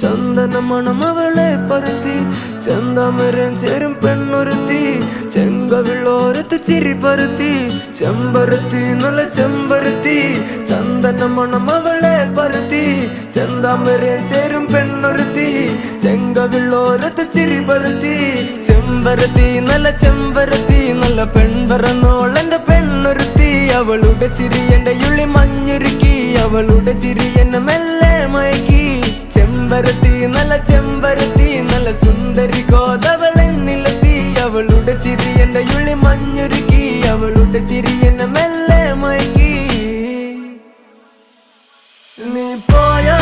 ചന്ദന മണം അവളെ പരത്തി ചെന്താമരൻ ചേരും പെണ്ണൊരുത്തി ചെങ്കവിളോരത്ത് ചിരി പരത്തി ചെമ്പരത്തി നല്ല ചെമ്പരത്തി ചന്ദന മണം അവളെ പരത്തി ചെന്താമരൻ ചേരും പെണ്ണൊരുത്തി ചെങ്കവിളോരത്ത് ചിരി പരത്തി ചെമ്പരത്തി നല്ല പെൺപറന്നോളെന്റെ പെണ്ണൊരുത്തി അവളുടെ ചിരി എന്റെ ഉള്ളി മഞ്ഞുരുക്കി അവളുടെ ചിരി എന്നെ മെല്ലെ മയക്കി ചെമ്പരത്തി നല്ല സുന്ദരി കോതവളെന്നിലെത്തി അവളുടെ ചിരി എന്റെ ഉള്ളി മഞ്ഞുരുക്കി അവളുടെ ചിരി എന്നെ മെല്ലെ മയക്കി നീ പോയാ